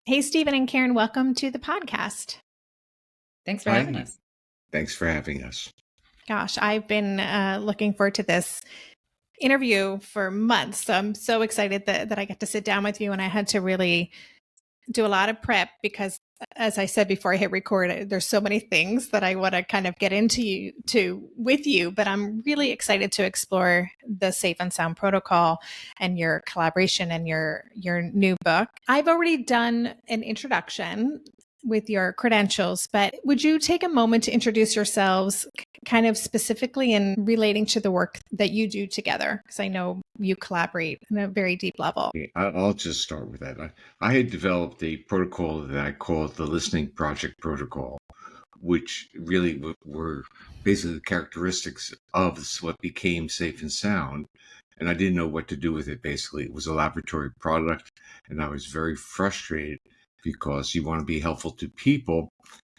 Hey, Stephen and Karen, welcome to the podcast. Thanks for having us. Thanks for having us. Gosh, I've been looking forward to this interview for months. So I'm so excited that I get to sit down with you, and I had to really do a lot of prep because, as I said before I hit record, there's so many things that I want to kind of get into with you, but I'm really excited to explore the Safe and Sound protocol and your collaboration and your new book. I've already done an introduction with your credentials, but would you take a moment to introduce yourselves kind of specifically in relating to the work that you do together? Because I know you collaborate on a very deep level. I'll just start with that. I had developed a protocol that I called the Listening Project Protocol, which really were basically the characteristics of what became Safe and Sound. And I didn't know what to do with it, basically. It was a laboratory product, and I was very frustrated because you want to be helpful to people,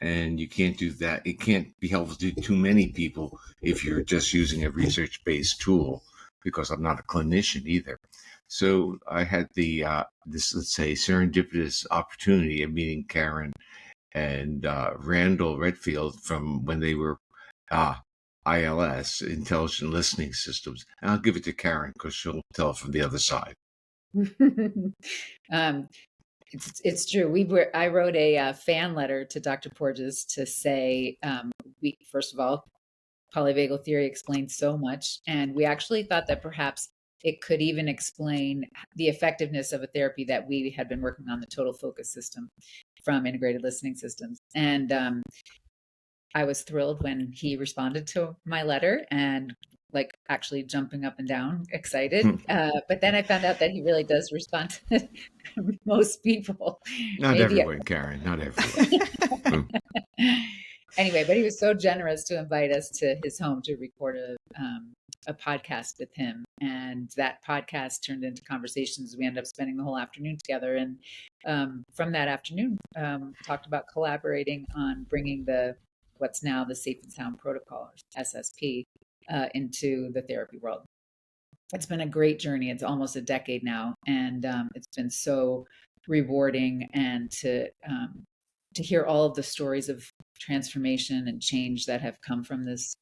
and you can't do that. It can't be helpful to too many people if you're just using a research-based tool, because I'm not a clinician either. So I had this, let's say, serendipitous opportunity of meeting Karen and Randall Redfield from when they were ILS, Intelligent Listening Systems. And I'll give it to Karen because she'll tell it from the other side. It's true. I wrote a fan letter to Dr. Porges to say, first of all, polyvagal theory explains so much, and we actually thought that perhaps it could even explain the effectiveness of a therapy that we had been working on, the total focus system from Integrated Listening Systems. And I was thrilled when he responded to my letter and actually jumping up and down, excited. But then I found out that he really does respond to most people. Not everyone, Karen, not everyone. Anyway, but he was so generous to invite us to his home to record a podcast with him. And that podcast turned into conversations. We ended up spending the whole afternoon together. And from that afternoon, talked about collaborating on bringing what's now the Safe and Sound protocol, or SSP, into the therapy world. It's been a great journey. It's almost a decade now. And it's been so rewarding, and to hear all of the stories of transformation and change that have come from this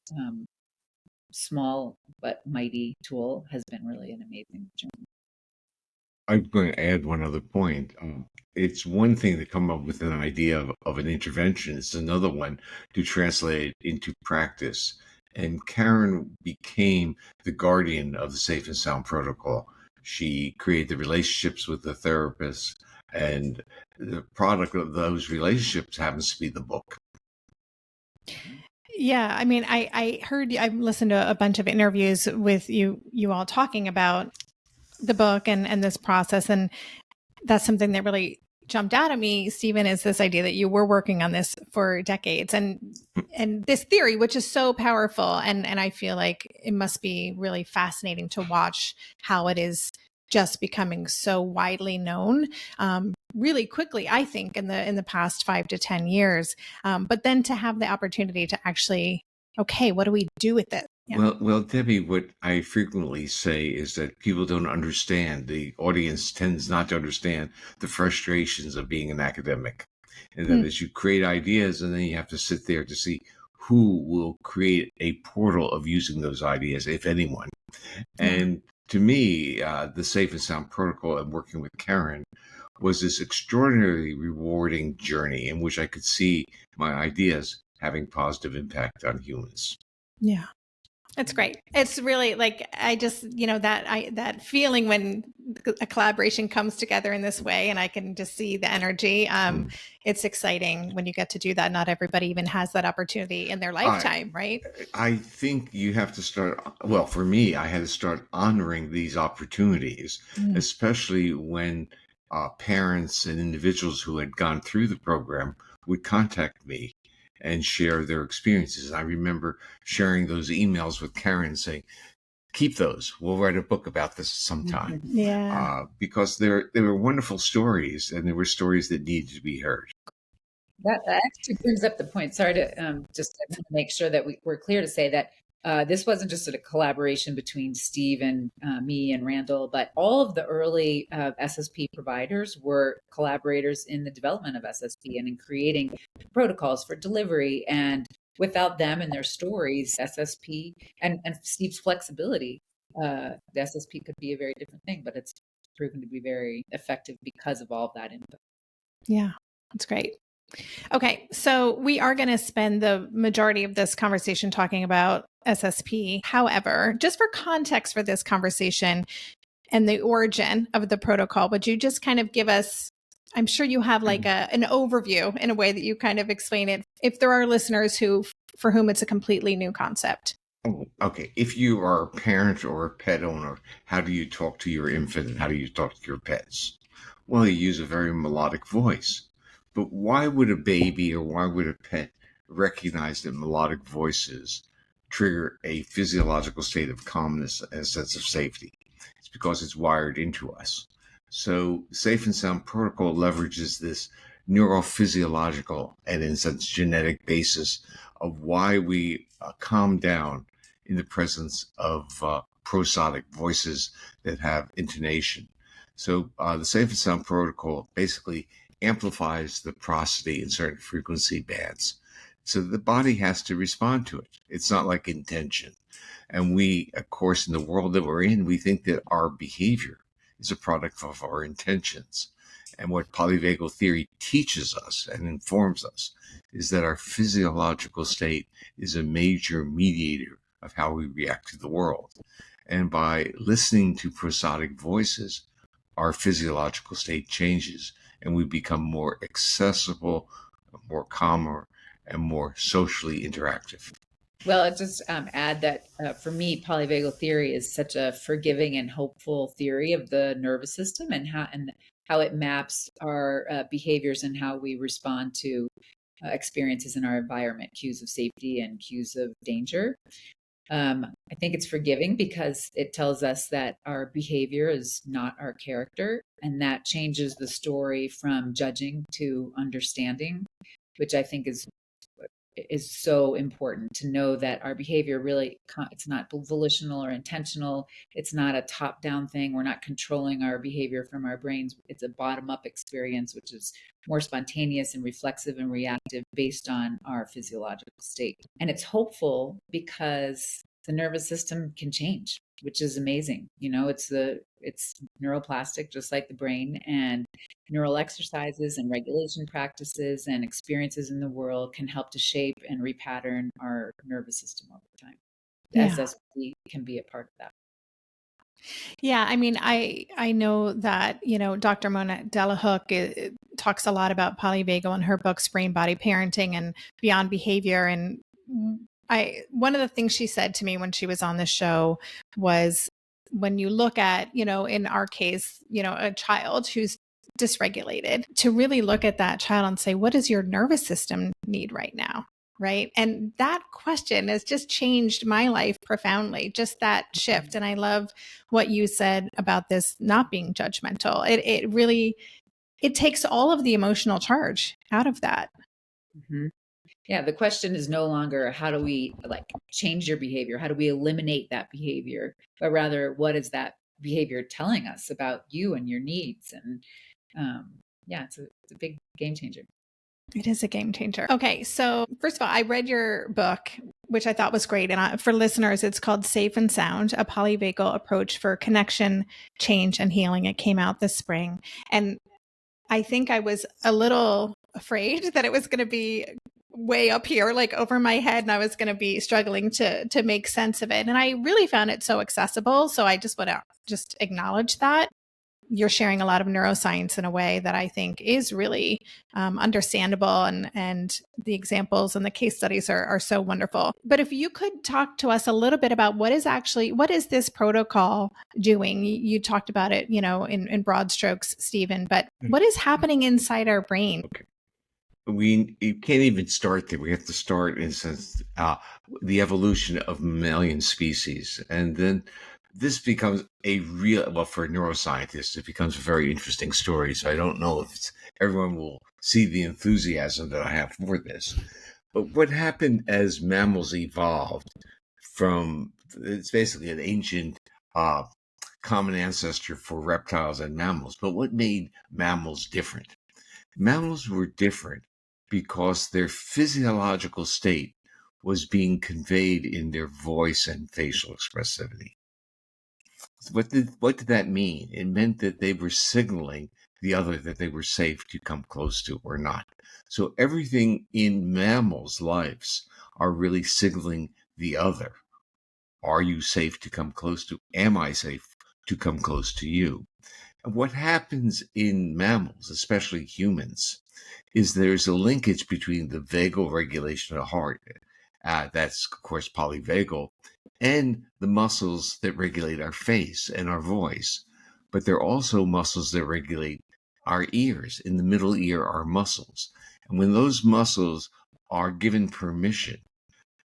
small but mighty tool has been really an amazing journey. I'm going to add one other point. It's one thing to come up with an idea of an intervention. It's another one to translate it into practice. And Karen became the guardian of the Safe and Sound protocol. She created the relationships with the therapists, and the product of those relationships happens to be the book. Yeah, I mean, I listened to a bunch of interviews with you all talking about the book and this process, and that's something that really jumped out at me, Stephen, is this idea that you were working on this for decades, and this theory, which is so powerful, and I feel like it must be really fascinating to watch how it is just becoming so widely known really quickly, I think, in the past 5 to 10 years. But then to have the opportunity to actually, okay, what do we do with it? Yeah. Well, Debbie, what I frequently say is that people don't understand. The audience tends not to understand the frustrations of being an academic. And that is, you create ideas, and then you have to sit there to see who will create a portal of using those ideas, if anyone. And to me, the Safe and Sound protocol and working with Karen was this extraordinarily rewarding journey in which I could see my ideas having positive impact on humans. Yeah. It's great. It's really I just, that feeling when a collaboration comes together in this way, and I can just see the energy. It's exciting when you get to do that. Not everybody even has that opportunity in their lifetime, right? I think you have to start, well, for me, I had to start honoring these opportunities, especially when parents and individuals who had gone through the program would contact me and share their experiences. I remember sharing those emails with Karen saying, keep those. We'll write a book about this sometime. Yeah. Because they were wonderful stories, and there were stories that needed to be heard. That actually brings up the point. Sorry to just make sure that we're clear to say that This wasn't just a collaboration between Steve and me and Randall, but all of the early SSP providers were collaborators in the development of SSP and in creating protocols for delivery. And without them and their stories, SSP and Steve's flexibility, the SSP could be a very different thing, but it's proven to be very effective because of all of that input. Yeah, that's great. Okay, so we are going to spend the majority of this conversation talking about SSP. However, just for context for this conversation and the origin of the protocol, would you just kind of give us, I'm sure you have like an overview in a way that you kind of explain it, if there are listeners for whom it's a completely new concept. Oh, okay. If you are a parent or a pet owner, how do you talk to your infant and how do you talk to your pets? Well, you use a very melodic voice. But why would a baby or why would a pet recognize that melodic voices trigger a physiological state of calmness and a sense of safety? It's because it's wired into us. So Safe and Sound Protocol leverages this neurophysiological and in a sense genetic basis of why we calm down in the presence of prosodic voices that have intonation. So the Safe and Sound Protocol basically amplifies the prosody in certain frequency bands. So the body has to respond to it. It's not like intention. And we, of course, in the world that we're in, we think that our behavior is a product of our intentions. And what polyvagal theory teaches us and informs us is that our physiological state is a major mediator of how we react to the world. And by listening to prosodic voices, our physiological state changes and we become more accessible, more calmer, and more socially interactive. Well, I'll just add that for me, polyvagal theory is such a forgiving and hopeful theory of the nervous system and how it maps our behaviors and how we respond to experiences in our environment, cues of safety and cues of danger. I think it's forgiving because it tells us that our behavior is not our character, and that changes the story from judging to understanding, which I think is so important to know that our behavior really, it's not volitional or intentional. It's not a top-down thing. We're not controlling our behavior from our brains. It's a bottom-up experience, which is more spontaneous and reflexive and reactive based on our physiological state. And it's hopeful because the nervous system can change, which is amazing. You know, it's neuroplastic, just like the brain, and neural exercises and regulation practices and experiences in the world can help to shape and repattern our nervous system over time. Yeah. SSP can be a part of that. Yeah, I mean, I know that, Dr. Mona Delahooke talks a lot about polyvagal in her books, Brain Body Parenting and Beyond Behavior. And one of the things she said to me when she was on the show was, when you look at, in our case, a child who's dysregulated, to really look at that child and say, what does your nervous system need right now? Right. And that question has just changed my life profoundly, just that shift. And I love what you said about this not being judgmental. It really takes all of the emotional charge out of that. Mm-hmm. Yeah, the question is no longer how do we change your behavior? How do we eliminate that behavior? But rather, what is that behavior telling us about you and your needs? And it's a big game changer. It is a game changer. Okay, so first of all, I read your book, which I thought was great. And for listeners, it's called Safe and Sound, a polyvagal approach for connection, change, and healing. It came out this spring. And I think I was a little afraid that it was going to be way up here, like over my head, and I was going to be struggling to make sense of it. And I really found it so accessible. So I just want to just acknowledge that. You're sharing a lot of neuroscience in a way that I think is really understandable, and the examples and the case studies are so wonderful. But if you could talk to us a little bit about what is this protocol doing? You talked about it, in broad strokes, Stephen, but what is happening inside our brain? Okay. You can't even start there. We have to start in a sense, the evolution of mammalian species. And then this becomes for neuroscientists, it becomes a very interesting story. So I don't know if everyone will see the enthusiasm that I have for this. But what happened as mammals evolved it's basically an ancient common ancestor for reptiles and mammals. But what made mammals different? Mammals were different because their physiological state was being conveyed in their voice and facial expressivity. What did that mean? It meant that they were signaling the other that they were safe to come close to or not. So everything in mammals' lives are really signaling the other. Are you safe to come close to? Am I safe to come close to you? And what happens in mammals, especially humans, is there's a linkage between the vagal regulation of the heart, that's of course polyvagal, and the muscles that regulate our face and our voice. But there are also muscles that regulate our ears. In the middle ear are muscles. And when those muscles are given permission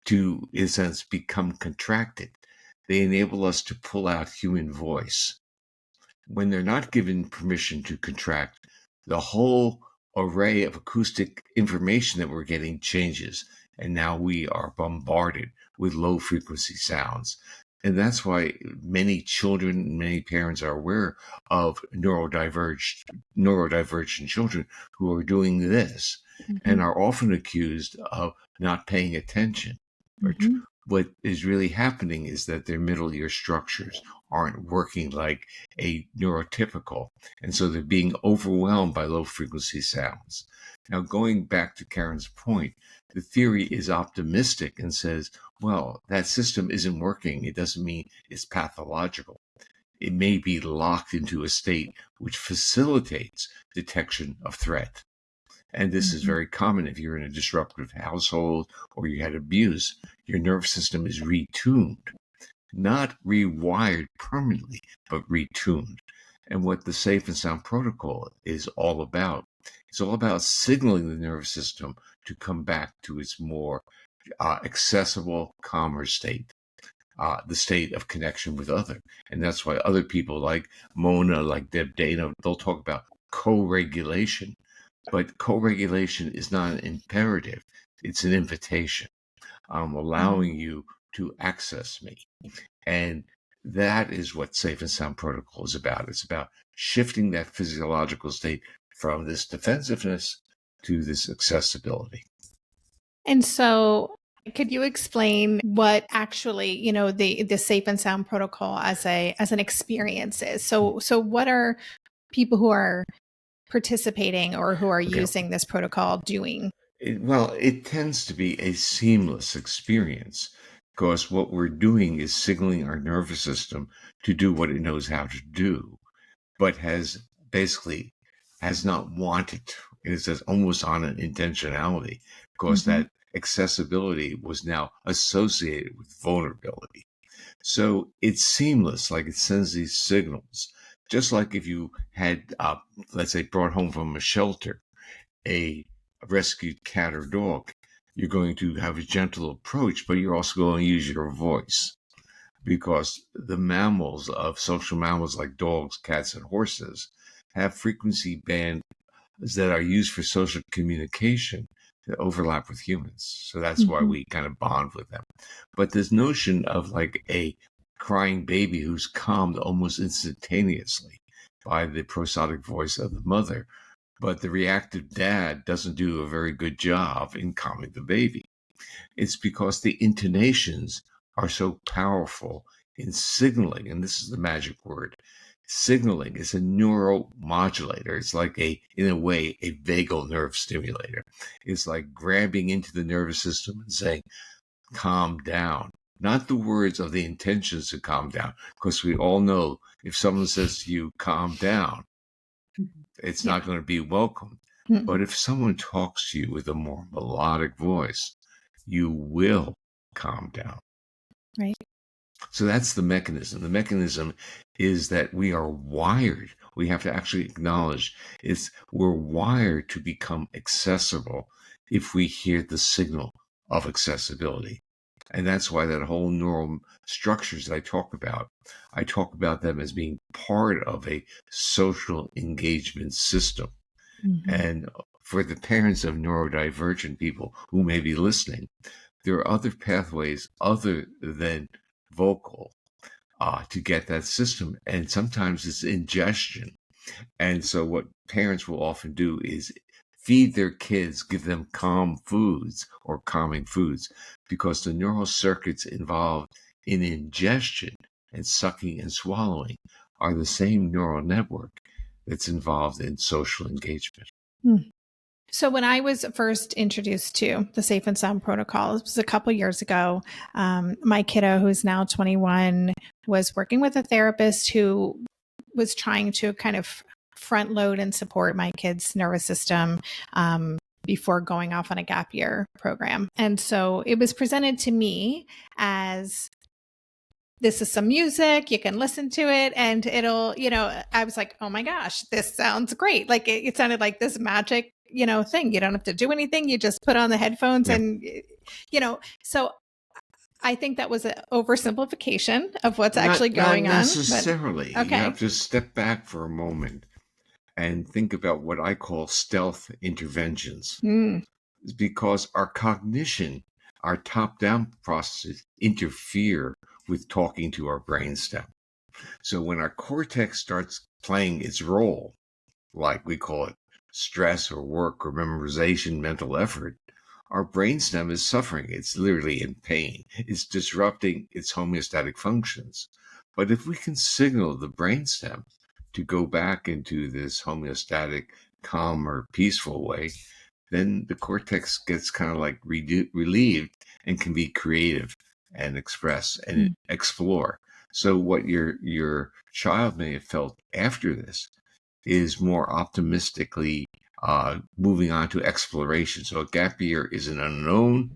to, in a sense, become contracted, they enable us to pull out human voice. When they're not given permission to contract, the whole array of acoustic information that we're getting changes. And now we are bombarded with low frequency sounds. And that's why many children, many parents are aware of neurodivergent children who are doing this and are often accused of not paying attention. What is really happening is that their middle ear structures aren't working like a neurotypical. And so they're being overwhelmed by low frequency sounds. Now, going back to Karen's point, the theory is optimistic and says, well, that system isn't working. It doesn't mean it's pathological. It may be locked into a state which facilitates detection of threat. And this is very common if you're in a disruptive household or you had abuse. Your nervous system is retuned, not rewired permanently, but retuned. And what the Safe and Sound protocol is all about, it's all about signaling the nervous system to come back to its more accessible, calmer state, the state of connection with other. And that's why other people like Mona, like Deb Dana, they'll talk about co-regulation. But co-regulation is not an imperative. It's an invitation, allowing you to access me. And that is what Safe and Sound Protocol is about. It's about shifting that physiological state from this defensiveness to this accessibility. And so could you explain what actually, the Safe and Sound Protocol as an experience is? So what are people who are participating or who are using this protocol doing? It tends to be a seamless experience because what we're doing is signaling our nervous system to do what it knows how to do, but has not wanted to. It says almost on an intentionality because that accessibility was now associated with vulnerability. So it's seamless, like it sends these signals. Just like if you had, let's say, brought home from a shelter, a rescued cat or dog, you're going to have a gentle approach, but you're also going to use your voice because the mammals of social mammals like dogs, cats, and horses have frequency bands that are used for social communication that overlap with humans. So that's why we kind of bond with them. But this notion of like a crying baby who's calmed almost instantaneously by the prosodic voice of the mother, but the reactive dad doesn't do a very good job in calming the baby. It's because the intonations are so powerful in signaling, and this is the magic word. Signaling is a neuromodulator. It's like in a way, a vagal nerve stimulator. It's like grabbing into the nervous system and saying, calm down. Not the words of the intentions to calm down, because we all know if someone says to you, calm down, it's not going to be welcome. But if someone talks to you with a more melodic voice, you will calm down. Right. So that's the mechanism. The mechanism is that we are wired. We have to actually acknowledge we're wired to become accessible if we hear the signal of accessibility. And that's why that whole neural structures that I talk about them as being part of a social engagement system. And for the parents of neurodivergent people who may be listening, there are other pathways other than vocal to get that system. And sometimes it's ingestion. And so what parents will often do is feed their kids, give them calm foods or calming foods, because the neural circuits involved in ingestion and sucking and swallowing are the same neural network that's involved in social engagement. So when I was first introduced to the Safe and Sound protocol, it was a couple years ago. My kiddo, who's now 21, was working with a therapist who was trying to kind of front load and support my kid's nervous system before going off on a gap year program. And so it was presented to me as, this is some music, you can listen to it and it'll, I was like, oh my gosh, this sounds great. Like it sounded like this magic, thing. You don't have to do anything. You just put on the headphones and, so I think that was an oversimplification of what's actually going not on. necessarily. Okay. You have to step back for a moment and think about what I call stealth interventions. Because our cognition, our top-down processes interfere with talking to our brainstem. So when our cortex starts playing its role, like we call it stress or work or memorization, mental effort, our brainstem is suffering. It's literally in pain. It's disrupting its homeostatic functions. But if we can signal the brainstem to go back into this homeostatic, calm or peaceful way, then the cortex gets kind of like relieved and can be creative and express and explore. So what your child may have felt after this is more optimistically moving on to exploration. So a gap year is an unknown,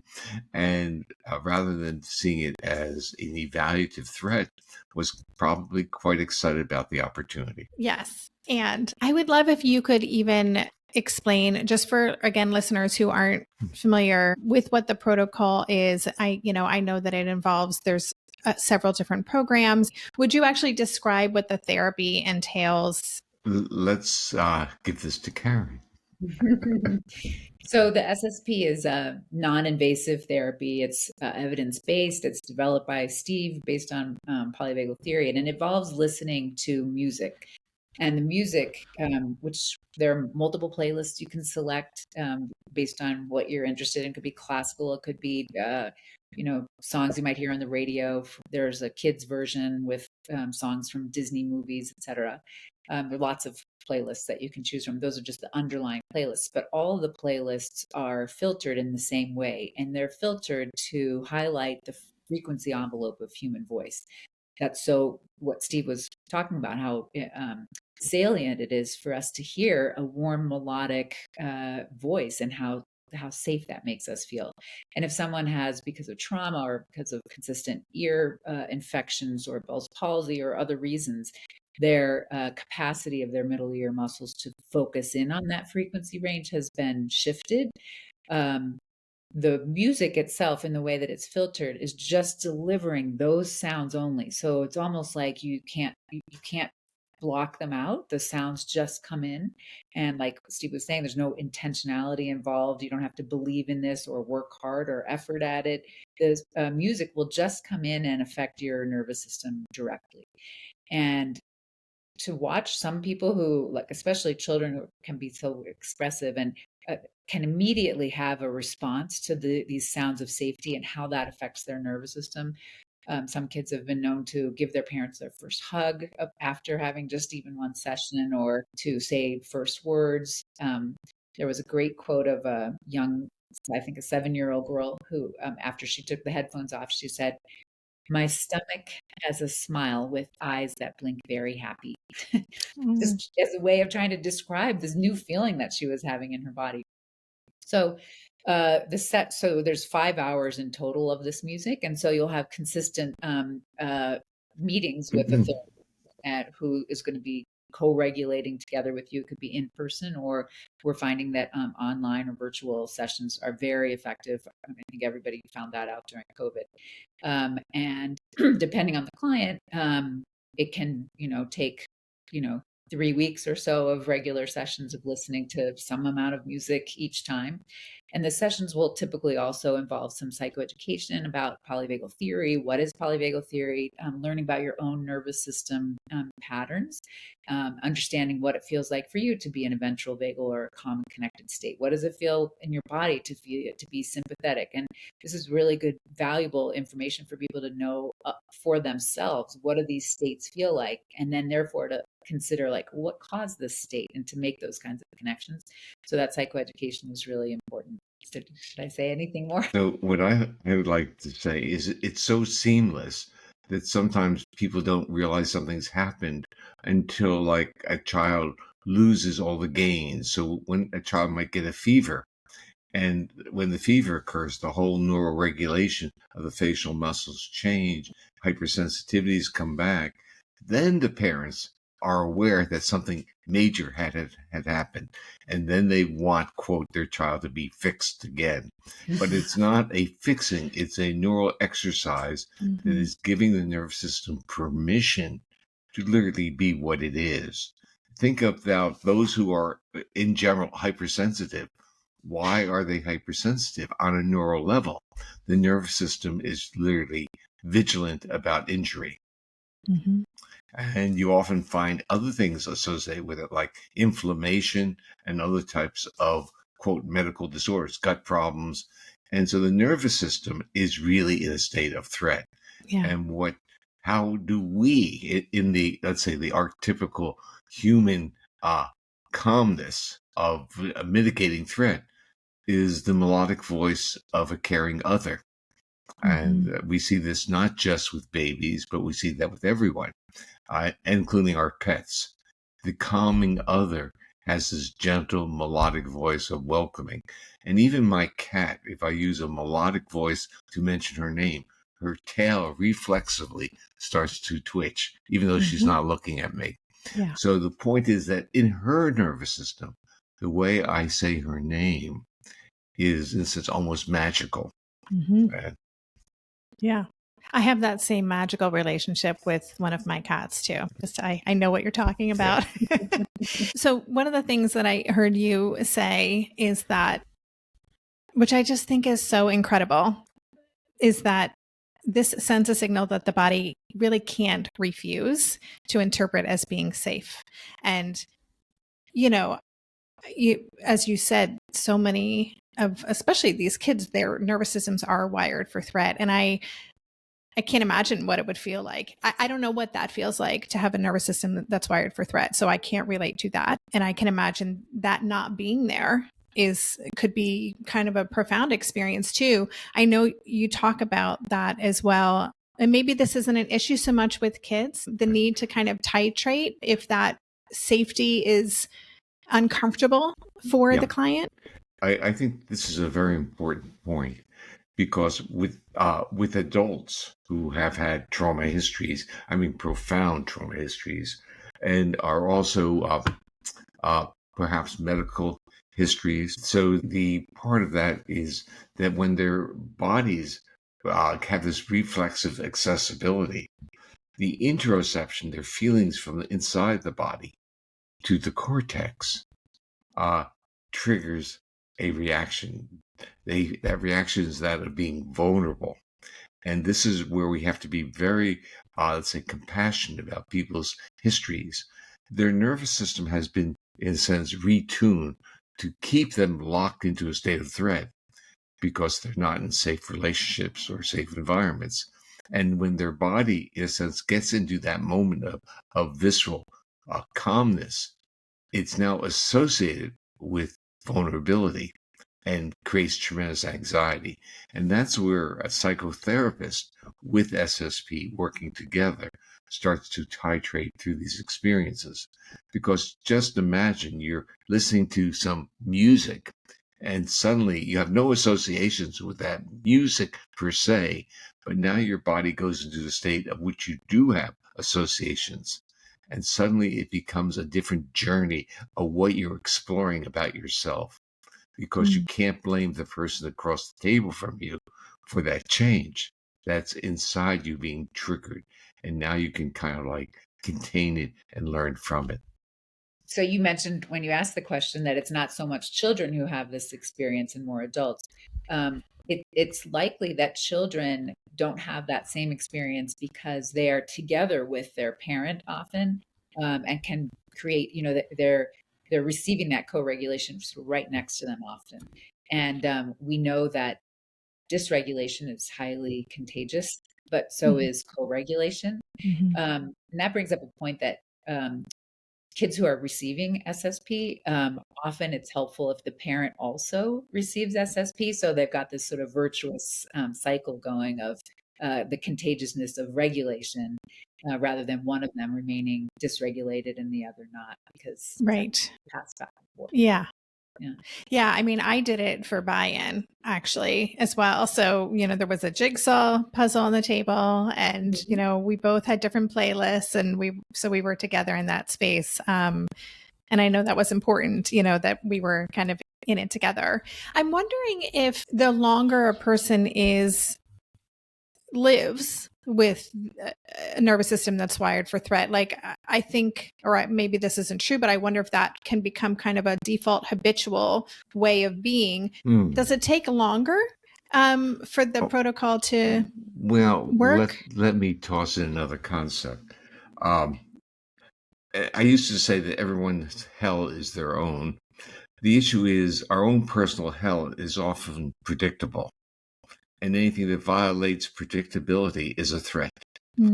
and rather than seeing it as an evaluative threat, was probably quite excited about the opportunity. Yes. And I would love if you could even explain, just for, again, listeners who aren't familiar with what the protocol is. I know that it involves, there's several different programs. Would you actually describe what the therapy entails? Let's give this to Karen. So the SSP is a non-invasive therapy. It's evidence-based. It's developed by Steve based on polyvagal theory, and it involves listening to music. And the music, which there are multiple playlists you can select based on what you're interested in. It could be classical. It could be, songs you might hear on the radio. There's a kids version with songs from Disney movies, etc. There are lots of playlists that you can choose from. Those are just the underlying playlists, but all the playlists are filtered in the same way, and they're filtered to highlight the frequency envelope of human voice. That's so what Steve was talking about, how salient it is for us to hear a warm melodic voice, and how safe that makes us feel. And if someone has, because of trauma or because of consistent ear infections or Bell's palsy or other reasons, their capacity of their middle ear muscles to focus in on that frequency range has been shifted. The music itself, in the way that it's filtered, is just delivering those sounds only. So it's almost like you can't block them out. The sounds just come in. And like Steve was saying, there's no intentionality involved. You don't have to believe in this or work hard or effort at it. The music will just come in and affect your nervous system directly. And to watch some people who, like especially children who can be so expressive and can immediately have a response to these sounds of safety and how that affects their nervous system. Some kids have been known to give their parents their first hug after having just even one session, or to say first words. There was a great quote of a young, I think a 7-year-old girl who, after she took the headphones off, she said, "My stomach has a smile with eyes that blink very happy." Just as a way of trying to describe this new feeling that she was having in her body. So so there's 5 hours in total of this music. And so you'll have consistent meetings with a therapist who is going to be co-regulating together with you. It could be in person, or we're finding that online or virtual sessions are very effective. I think everybody found that out during COVID. And depending on the client, it can, take, 3 weeks or so of regular sessions of listening to some amount of music each time. And the sessions will typically also involve some psychoeducation about polyvagal theory. What is polyvagal theory? Learning about your own nervous system patterns, understanding what it feels like for you to be in a ventral vagal or a calm and connected state. What does it feel in your body to feel to be sympathetic? And this is really good, valuable information for people to know for themselves. What do these states feel like? And then therefore to consider like what caused this state and to make those kinds of connections. So that psychoeducation is really important. So should I say anything more? So what I would like to say is it's so seamless that sometimes people don't realize something's happened until like a child loses all the gains. So when a child might get a fever, and when the fever occurs, the whole neural regulation of the facial muscles change, hypersensitivities come back. Then the parents are aware that something major had happened, and then they want, quote, their child to be fixed again. But it's not a fixing; it's a neural exercise that is giving the nervous system permission to literally be what it is. Think about those who are, in general, hypersensitive. Why are they hypersensitive? On a neural level, the nervous system is literally vigilant about injury. Mm-hmm. And you often find other things associated with it, like inflammation and other types of, quote, medical disorders, gut problems. And so the nervous system is really in a state of threat. Yeah. And how do we, in the, let's say, the archetypical human calmness of a mitigating threat, is the melodic voice of a caring other. And we see this not just with babies, but we see that with everyone, including our pets. The calming other has this gentle, melodic voice of welcoming. And even my cat, if I use a melodic voice to mention her name, her tail reflexively starts to twitch, even though she's not looking at me. Yeah. So the point is that in her nervous system, the way I say her name is, in a sense, almost magical. Yeah. I have that same magical relationship with one of my cats too. Just I know what you're talking about. Yeah. So one of the things that I heard you say is that, which I just think is so incredible, is that this sends a signal that the body really can't refuse to interpret as being safe. And, as you said, so many of, especially these kids, their nervous systems are wired for threat. And I can't imagine what it would feel like. I don't know what that feels like to have a nervous system that's wired for threat. So I can't relate to that. And I can imagine that not being there could be kind of a profound experience too. I know you talk about that as well. And maybe this isn't an issue so much with kids, the need to kind of titrate if that safety is uncomfortable for the client. I think this is a very important point, because with adults who have had trauma histories, I mean profound trauma histories, and are also perhaps medical histories. So the part of that is that when their bodies have this reflexive accessibility, the interoception, their feelings from the inside the body to the cortex, triggers a reaction. That reaction is that of being vulnerable. And this is where we have to be very, let's say, compassionate about people's histories. Their nervous system has been, in a sense, retuned to keep them locked into a state of threat because they're not in safe relationships or safe environments. And when their body, in a sense, gets into that moment of visceral calmness, it's now associated with vulnerability and creates tremendous anxiety. And that's where a psychotherapist with SSP working together starts to titrate through these experiences. Because just imagine you're listening to some music and suddenly you have no associations with that music per se, but now your body goes into the state of which you do have associations. And suddenly it becomes a different journey of what you're exploring about yourself, because you can't blame the person across the table from you for that change. That's inside you being triggered. And now you can kind of like contain it and learn from it. So you mentioned when you asked the question that it's not so much children who have this experience and more adults. It's likely that children don't have that same experience because they are together with their parent often, and can create, they're receiving that co-regulation right next to them often. And we know that dysregulation is highly contagious, but so is co-regulation. And that brings up a point that kids who are receiving SSP, often it's helpful if the parent also receives SSP. So they've got this sort of virtuous cycle going of the contagiousness of regulation, rather than one of them remaining dysregulated and the other not, because Right. passed back and forth. Yeah. Yeah. Yeah. I mean, I did it for buy-in actually as well. So, there was a jigsaw puzzle on the table and, we both had different playlists and we were together in that space. And I know that was important, that we were kind of in it together. I'm wondering if the longer a person lives with a nervous system that's wired for threat, like I think, or maybe this isn't true, but I wonder if that can become kind of a default habitual way of being. Does it take longer for the protocol to work? Let me toss in another concept. I used to say that everyone's hell is their own. The issue is our own personal hell is often predictable. And anything that violates predictability is a threat.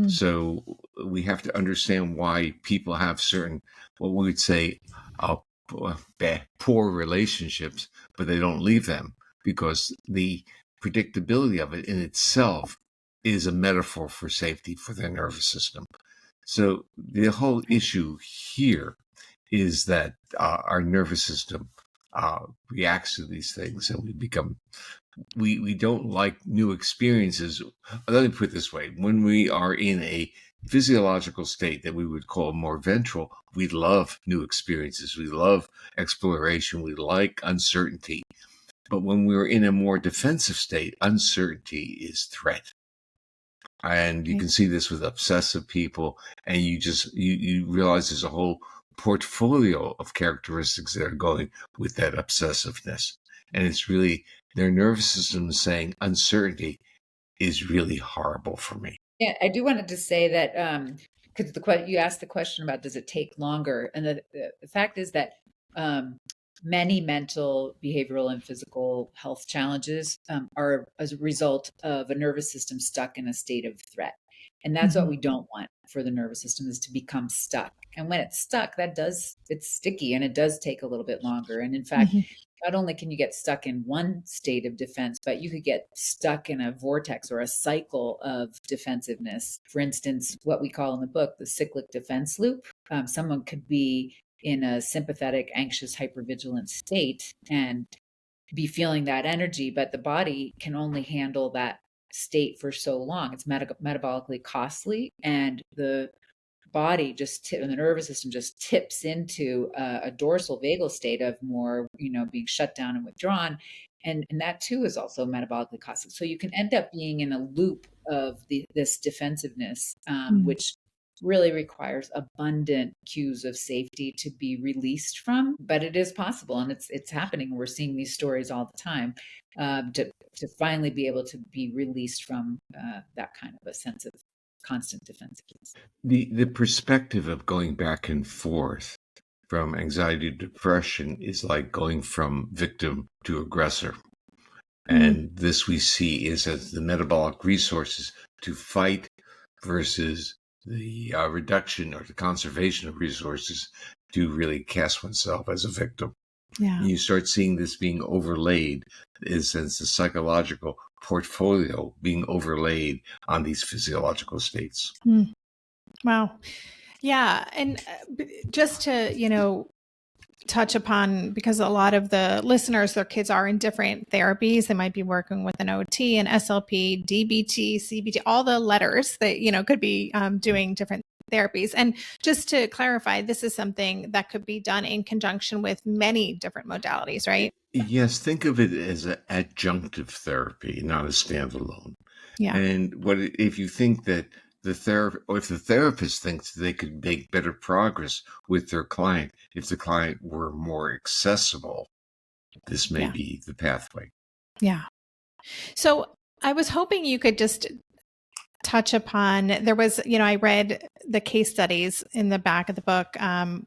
So we have to understand why people have certain, what we would say, poor relationships, but they don't leave them, because the predictability of it in itself is a metaphor for safety for their nervous system. So the whole issue here is that our nervous system reacts to these things, and we don't like new experiences. Let me put it this way. When we are in a physiological state that we would call more ventral, we love new experiences. We love exploration. We like uncertainty. But when we're in a more defensive state, uncertainty is threat. And you can see this with obsessive people, and you realize there's a whole portfolio of characteristics that are going with that obsessiveness. And it's really their nervous system is saying uncertainty is really horrible for me. Yeah, I do wanted to say that because you asked the question about does it take longer, and the fact is that many mental, behavioral, and physical health challenges are as a result of a nervous system stuck in a state of threat. And that's what we don't want for the nervous system, is to become stuck. And when it's stuck, it's sticky and it does take a little bit longer. And in fact, not only can you get stuck in one state of defense, but you could get stuck in a vortex or a cycle of defensiveness. For instance, what we call in the book, the cyclic defense loop. Someone could be in a sympathetic, anxious, hypervigilant state and be feeling that energy, but the body can only handle that state for so long. It's metabolically costly, and the body and the nervous system just tips into a dorsal vagal state of more, being shut down and withdrawn. And that too is also metabolically costly. So you can end up being in a loop of this defensiveness, which really requires abundant cues of safety to be released from, but it is possible, and it's happening. We're seeing these stories all the time, to finally be able to be released from that kind of a sense of constant defensiveness. The perspective of going back and forth from anxiety to depression is like going from victim to aggressor. And this we see is as the metabolic resources to fight versus the reduction or the conservation of resources to really cast oneself as a victim. Yeah. And you start seeing this being overlaid, is since the psychological portfolio being overlaid on these physiological states. Wow. Yeah. And just to, touch upon, because a lot of the listeners, their kids are in different therapies. They might be working with an OT, an SLP, DBT, CBT, all the letters that, could be doing different therapies. And just to clarify, this is something that could be done in conjunction with many different modalities, right? Yes, think of it as an adjunctive therapy, not a standalone. Yeah. And if you think that if the therapist thinks they could make better progress with their client, if the client were more accessible, this may be the pathway. Yeah. So I was hoping you could just touch upon, there was, I read the case studies in the back of the book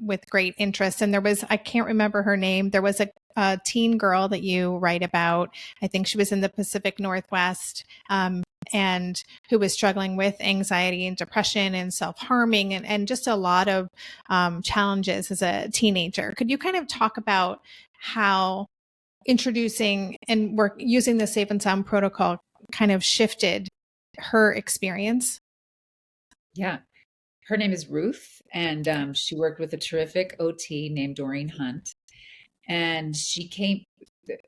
with great interest. And there was, I can't remember her name. There was a teen girl that you write about. I think she was in the Pacific Northwest and who was struggling with anxiety and depression and self-harming and just a lot of challenges as a teenager. Could you kind of talk about how introducing and using the Safe and Sound protocol kind of shifted her experience? Yeah. Her name is Ruth, and she worked with a terrific OT named Doreen Hunt. And she came,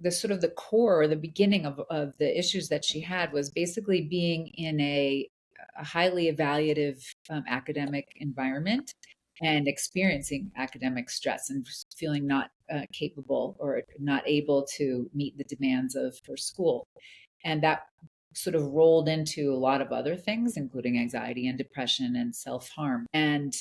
the sort of the core or the beginning of the issues that she had was basically being in a highly evaluative academic environment and experiencing academic stress and feeling not capable or not able to meet the demands of her school. And that sort of rolled into a lot of other things, including anxiety and depression and self-harm. And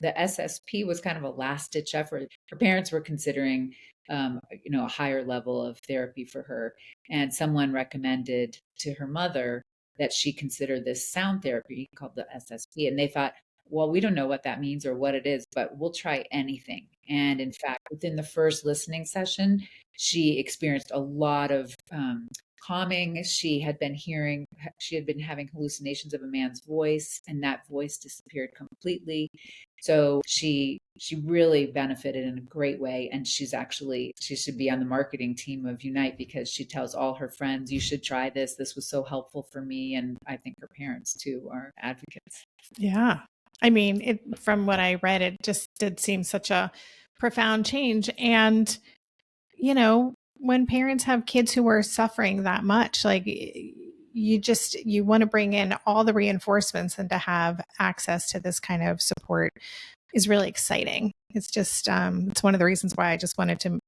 the SSP was kind of a last-ditch effort. Her parents were considering, a higher level of therapy for her, and someone recommended to her mother that she consider this sound therapy called the SSP. And they thought, well, we don't know what that means or what it is, but we'll try anything. And in fact, within the first listening session, she experienced a lot of calming. She had been having hallucinations of a man's voice, and that voice disappeared completely. So she really benefited in a great way. And she should be on the marketing team of Unite because she tells all her friends, you should try this. This was so helpful for me. And I think her parents too are advocates. Yeah. I mean, from what I read, it just did seem such a profound change. And, when parents have kids who are suffering that much, like you want to bring in all the reinforcements, and to have access to this kind of support is really exciting. It's just, it's one of the reasons why I just wanted to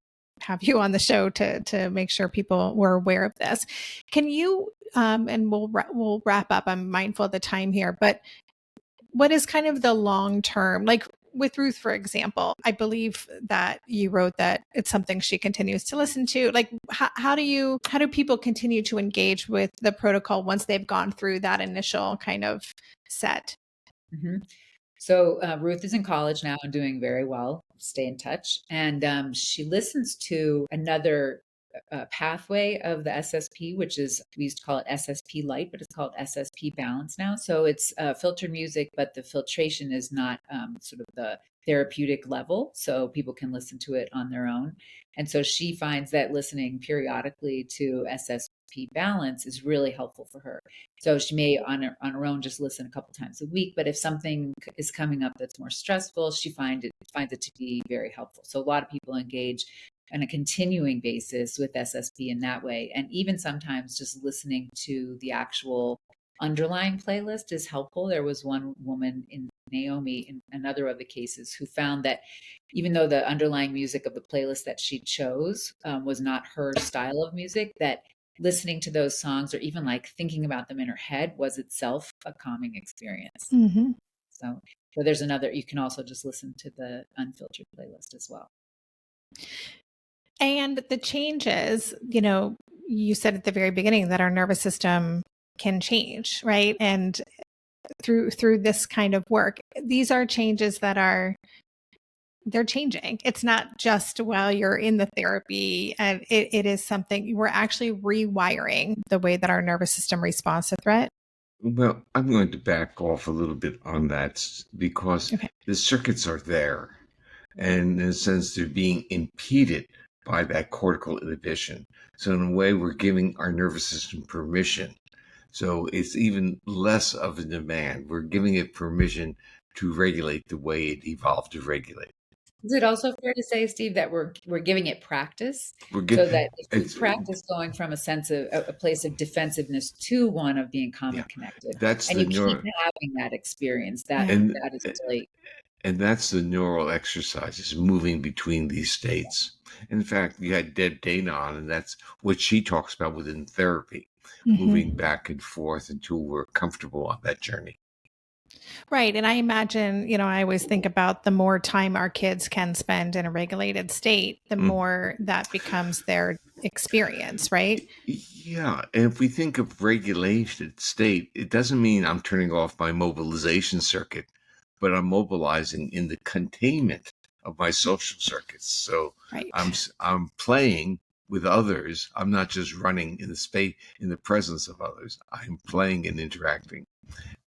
have you on the show to make sure people were aware of this. Can you, and we'll wrap up. I'm mindful of the time here, but what is kind of the long term, like with Ruth, for example? I believe that you wrote that it's something she continues to listen to. Like, how do people continue to engage with the protocol once they've gone through that initial kind of set? Mm-hmm. So Ruth is in college now and doing very well. Stay in touch. And she listens to another pathway of the SSP, which is, we used to call it SSP Light, but it's called SSP Balance now. So it's filtered music, but the filtration is not sort of the therapeutic level. So people can listen to it on their own. And so she finds that listening periodically to SSP Balance is really helpful for her. So she may on her own just listen a couple times a week, but if something is coming up that's more stressful, she finds it to be very helpful. So a lot of people engage on a continuing basis with SSP in that way. And even sometimes just listening to the actual underlying playlist is helpful. There was one woman in Naomi in another of the cases who found that even though the underlying music of the playlist that she chose was not her style of music, that listening to those songs or even like thinking about them in her head was itself a calming experience. Mm-hmm. So there's another, you can also just listen to the unfiltered playlist as well. And the changes, you said at the very beginning that our nervous system can change, right? And through this kind of work, these are changes that they're changing. It's not just while you're in the therapy, and it is something we're actually rewiring the way that our nervous system responds to threat. Well, I'm going to back off a little bit on that because the circuits are there. And in a sense, they're being impeded by that cortical inhibition. So in a way, we're giving our nervous system permission. So it's even less of a demand. We're giving it permission to regulate the way it evolved to regulate. Is it also fair to say, Steve, that we're giving it practice, so that if we practice going from a sense of a place of defensiveness to one of being calm and connected, and you keep having that experience, that is really. And that's the neural exercises, moving between these states. In fact, you had Deb Dana on, and that's what she talks about within therapy, moving back and forth until we're comfortable on that journey. Right. And I imagine, I always think about the more time our kids can spend in a regulated state, the more that becomes their experience, right? Yeah, and if we think of regulated state, it doesn't mean I'm turning off my mobilization circuit, but I'm mobilizing in the containment of my social circuits. So Right. I'm playing with others. I'm not just running in the space in the presence of others. I'm playing and interacting.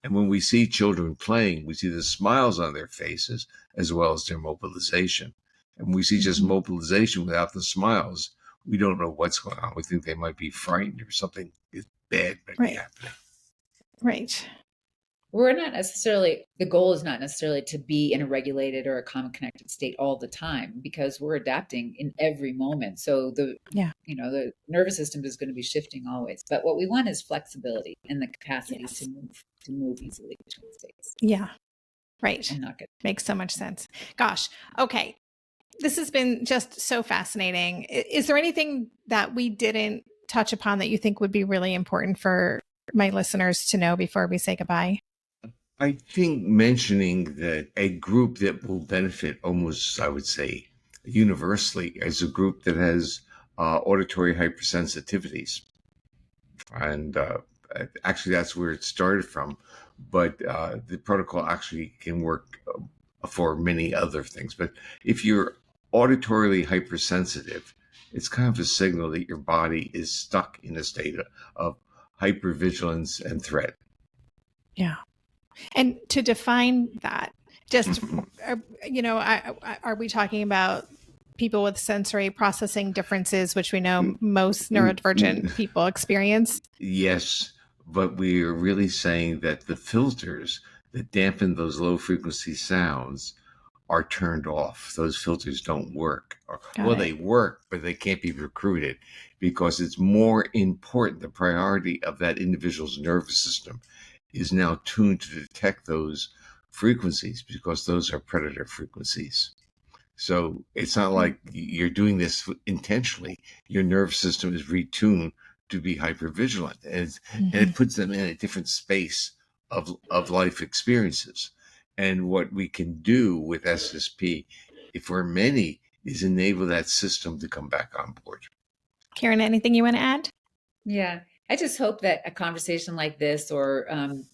And when we see children playing, we see the smiles on their faces as well as their mobilization. And when we see just mobilization without the smiles, we don't know what's going on. We think they might be frightened or something bad might be happening. Right. We're not necessarily, the goal is not necessarily to be in a regulated or a common connected state all the time, because we're adapting in every moment. So the nervous system is going to be shifting always. But what we want is flexibility and the capacity to move easily between states. Yeah. Right. And not get makes so much sense. Gosh. Okay. This has been just so fascinating. Is there anything that we didn't touch upon that you think would be really important for my listeners to know before we say goodbye? I think mentioning that a group that will benefit almost, I would say, universally is a group that has auditory hypersensitivities. And actually, that's where it started from. But the protocol actually can work for many other things. But if you're auditorily hypersensitive, it's kind of a signal that your body is stuck in a state of hypervigilance and threat. Yeah. And to define that, just, are we talking about people with sensory processing differences, which we know most neurodivergent people experience? Yes, but we are really saying that the filters that dampen those low frequency sounds are turned off. Those filters don't work. They work, but they can't be recruited because it's more important. The priority of that individual's nervous system is now tuned to detect those frequencies because those are predator frequencies. So it's not like you're doing this intentionally. Your nervous system is retuned to be hypervigilant, and it puts them in a different space of life experiences. And what we can do with SSP, if we're many, is enable that system to come back on board. Karen, anything you want to add? Yeah. I just hope that a conversation like this, or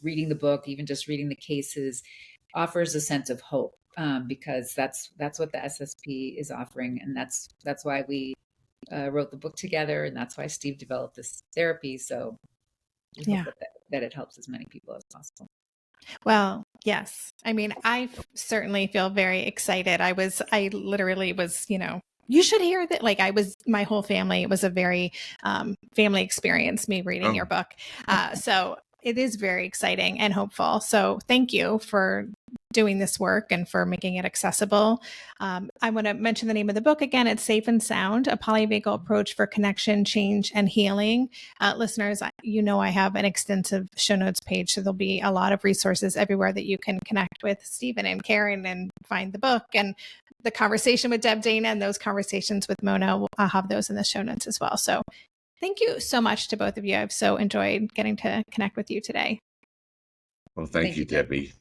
reading the book, even just reading the cases, offers a sense of hope, because that's what the SSP is offering, and that's why we wrote the book together, and that's why Steve developed this therapy. So we hope that it helps as many people as possible. Well, yes. I mean, I certainly feel very excited. I literally was, you should hear that. Like my whole family, it was a very family experience, me reading your book. So it is very exciting and hopeful. So thank you for doing this work and for making it accessible. I want to mention the name of the book again. It's Safe and Sound, a polyvagal approach for connection, change, and healing. Listeners, I have an extensive show notes page, so there'll be a lot of resources everywhere that you can connect with Stephen and Karen and find the book and the conversation with Deb Dana and those conversations with Mona. I'll have those in the show notes as well. So thank you so much to both of you. I've so enjoyed getting to connect with you today. Well, thank you, Debbie.